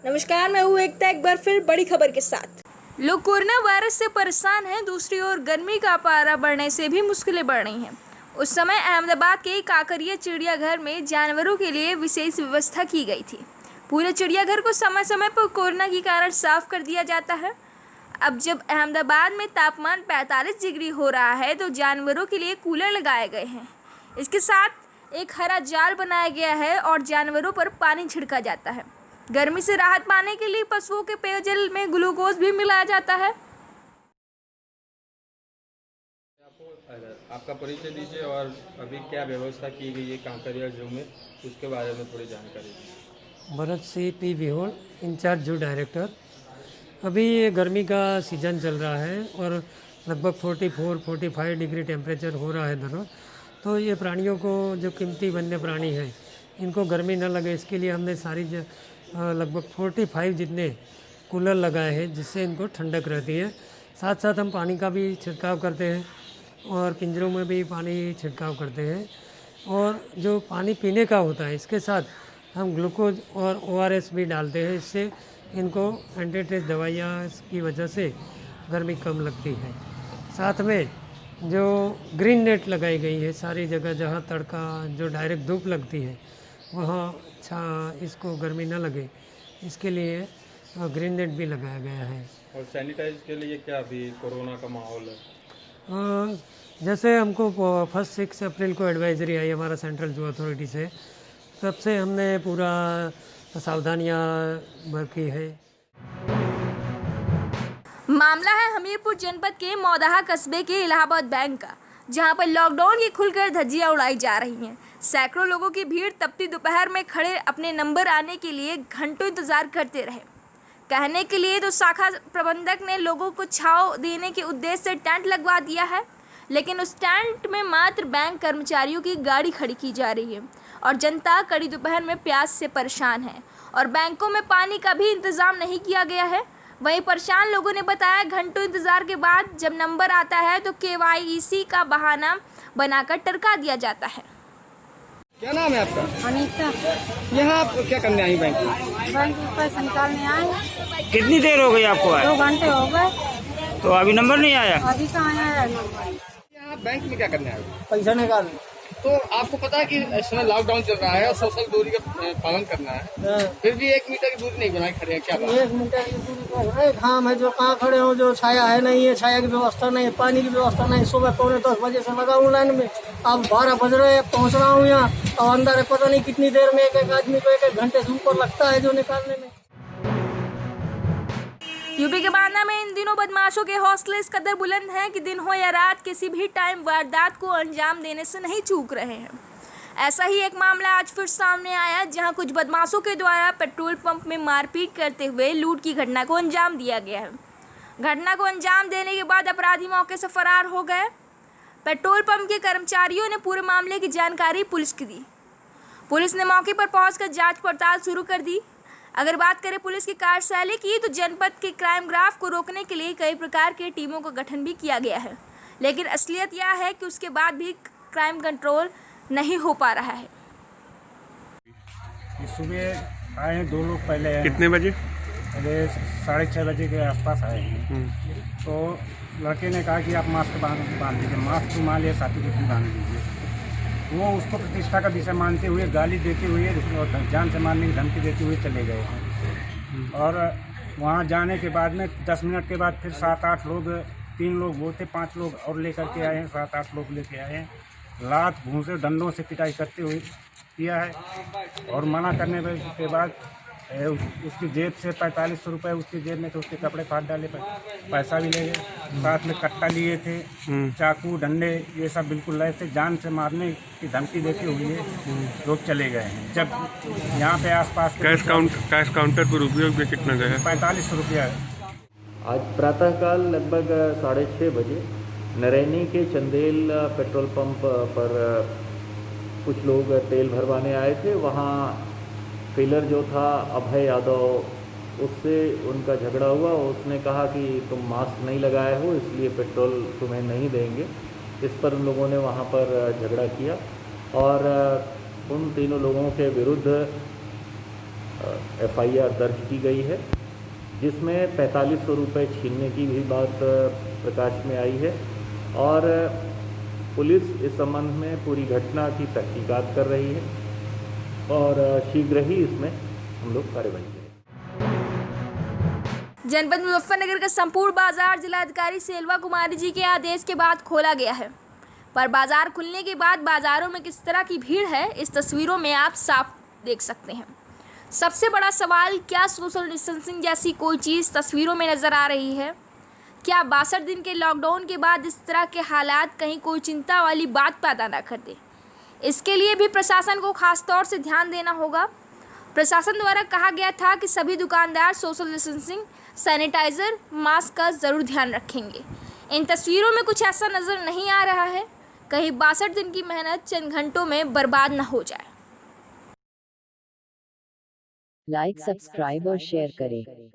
नमस्कार, मैं हूँ एकता एक बार फिर बड़ी खबर के साथ। लोग कोरोना वायरस से परेशान हैं। दूसरी ओर गर्मी का पारा बढ़ने से भी मुश्किलें बढ़ रही हैं। उस समय अहमदाबाद के काकरिया चिड़ियाघर में जानवरों के लिए विशेष व्यवस्था की गई थी। पूरे चिड़ियाघर को समय समय पर कोरोना के कारण साफ कर दिया जाता है। अब जब अहमदाबाद में तापमान 45 डिग्री हो रहा है तो जानवरों के लिए कूलर लगाए गए हैं। इसके साथ एक हरा जाल बनाया गया है और जानवरों पर पानी छिड़का जाता है। गर्मी से राहत पाने के लिए पशुओं के पेयजल में ग्लूकोज भी मिलाया जाता है। आपका परिचय दीजिए और अभी क्या व्यवस्था की गई है कांकरिया जू में, उसके बारे में थोड़ी जानकारी दीजिए। भरत सिंह पी विहोल, इंचार्ज जू डायरेक्टर। अभी ये गर्मी का सीज़न चल रहा है और लगभग 44-45 डिग्री टेम्परेचर हो रहा है दोनों। तो ये प्राणियों को, जो कीमती वन्य प्राणी हैं, इनको गर्मी न लगे इसके लिए हमने लगभग 45 जितने कूलर लगाए हैं, जिससे इनको ठंडक रहती है। साथ साथ हम पानी का भी छिड़काव करते हैं और पिंजरों में भी पानी छिड़काव करते हैं। और जो पानी पीने का होता है, इसके साथ हम ग्लूकोज और ORS भी डालते हैं। इससे इनको एंटीट्रेस दवाइयाँ की वजह से गर्मी कम लगती है। साथ में जो ग्रीन नेट लगाई गई है सारी जगह, जहाँ तड़का जो डायरेक्ट धूप लगती है वहाँ इसको गर्मी न लगे, इसके लिए ग्रीन नेट भी लगाया गया है। और सैनिटाइज के लिए क्या अभी कोरोना का माहौल है? जैसे हमको 6 अप्रैल को एडवाइजरी आई हमारा सेंट्रल जू अथॉरिटी से, तब से हमने पूरा सावधानियाँ बरती है। मामला है हमीरपुर जनपद के मौदाहा कस्बे के इलाहाबाद बैंक का, जहां पर लॉकडाउन की खुलकर धज्जियां उड़ाई जा रही हैं। सैकड़ों लोगों की भीड़ तपती दोपहर में खड़े अपने नंबर आने के लिए घंटों इंतजार करते रहे। कहने के लिए तो शाखा प्रबंधक ने लोगों को छांव देने के उद्देश्य से टेंट लगवा दिया है, लेकिन उस टेंट में मात्र बैंक कर्मचारियों की गाड़ी खड़ी की जा रही है और जनता कड़ी दोपहर में प्यास से परेशान है और बैंकों में पानी का भी इंतजाम नहीं किया गया है। वहीं परेशान लोगों ने बताया, घंटों इंतजार के बाद जब नंबर आता है तो KYC का बहाना बनाकर टरका दिया जाता है। क्या नाम है आपका? अनीता। यहाँ आप क्या करने आई बैंक में? बैंक में पैसा निकालने आए। कितनी देर हो गई आपको आए? 2 घंटे हो गए। तो अभी नंबर नहीं आया? अभी कहाँ आया नंबर? यहाँ बैंक में क्या करने आए? पैसा निकाल। तो आपको पता है कि इस समय लॉकडाउन चल रहा है और सोशल दूरी का पालन करना है, फिर भी 1 मीटर की दूरी नहीं बनाए खड़े हैं, क्या बात? 1 मीटर की दूरी पर है। घाम है जो कहाँ खड़े हो, जो छाया है नहीं है, छाया की व्यवस्था नहीं है, पानी की व्यवस्था नहीं। सुबह 9:45 बजे से लगा हूँ लाइन में, अब 12 बज रहे हैं, पहुँच रहा हूँ यहाँ। और अंदर है पता नहीं कितनी देर में एक आदमी को 1 घंटे से ऊपर लगता है जो निकालने में। यूपी के बांदा में इन दिनों बदमाशों के हौसले इस कदर बुलंद हैं कि दिन हो या रात किसी भी टाइम वारदात को अंजाम देने से नहीं चूक रहे हैं। ऐसा ही एक मामला आज फिर सामने आया, जहां कुछ बदमाशों के द्वारा पेट्रोल पंप में मारपीट करते हुए लूट की घटना को अंजाम दिया गया है। घटना को अंजाम देने के बाद अपराधी मौके से फरार हो गए। पेट्रोल पंप के कर्मचारियों ने पूरे मामले की जानकारी पुलिस को दी। पुलिस ने मौके पर पहुंचकर जांच पड़ताल शुरू कर दी। अगर बात करें पुलिस की कार्यशैली की, तो जनपद के क्राइम ग्राफ को रोकने के लिए कई प्रकार के टीमों का गठन भी किया गया है, लेकिन असलियत यह है कि उसके बाद भी क्राइम कंट्रोल नहीं हो पा रहा है। सुबह आए 2 लोग पहले आए। कितने बजे? पहले 6:30 बजे के आसपास आए हैं। तो लड़के ने कहा कि आप मास्क बांध लीजिए, मास्क तो मान लिया, साथी को भी बांध लीजिए। वो उसको प्रतिष्ठा का विषय मानते हुए गाली देते हुए और जान से मारने की धमकी देते हुए चले गए हैं। और वहाँ जाने के बाद में 10 मिनट के बाद फिर 7-8 लोग, 3 लोग वो थे, 5 लोग और लेकर के आए हैं, 7-8 लोग लेके आए हैं। लात घूंसे डंडों से पिटाई करते हुए किया है और मना करने के बाद उसकी जेब से 4500 रुपये उसकी जेब में थे, उसके कपड़े फाड़ डाले, पैसा भी ले गए, साथ में कट्टा लिए थे, चाकू डंडे ये सब बिल्कुल लाए थे। जान से मारने की धमकी देते हुए लोग चले गए हैं। जब यहाँ पे आसपास कैश काउंटर पर उपयोग में कितना गया? 4500 रुपया। आज प्रातःकाल लगभग 6:30 बजे नरैनी के चंदेल पेट्रोल पंप पर कुछ लोग तेल भरवाने आए थे। वहाँ फीलर जो था अभय यादव, उससे उनका झगड़ा हुआ। उसने कहा कि तुम मास्क नहीं लगाए हो इसलिए पेट्रोल तुम्हें नहीं देंगे। इस पर उन लोगों ने वहाँ पर झगड़ा किया और उन तीनों लोगों के विरुद्ध FIR दर्ज की गई है, जिसमें 4500 रुपये छीनने की भी बात प्रकाश में आई है और पुलिस इस संबंध में पूरी घटना की तहकीकात कर रही है और शीघ्र ही इसमें हम लोग कार्रवाई करेंगे। जनपद मुजफ्फरनगर का संपूर्ण बाजार जिलाधिकारी सेल्वा कुमारी जी के आदेश के बाद खोला गया है, पर बाजार खुलने के बाद बाजारों में किस तरह की भीड़ है इस तस्वीरों में आप साफ देख सकते हैं। सबसे बड़ा सवाल, क्या सोशल डिस्टेंसिंग जैसी कोई चीज़ तस्वीरों में नज़र आ रही है? क्या 62 दिन के लॉकडाउन के बाद इस तरह के हालात कहीं कोई चिंता वाली बात पैदा ना कर दे? इसके लिए भी प्रशासन को खास तौर से ध्यान देना होगा। प्रशासन द्वारा कहा गया था कि सभी दुकानदार सोशल डिस्टेंसिंग, सैनिटाइज़र, मास्क का ज़रूर ध्यान रखेंगे। इन तस्वीरों में कुछ ऐसा नज़र नहीं आ रहा है, कहीं 62 दिन की मेहनत चंद घंटों में बर्बाद न हो जाए। लाइक, सब्सक्राइब और शेयर करें।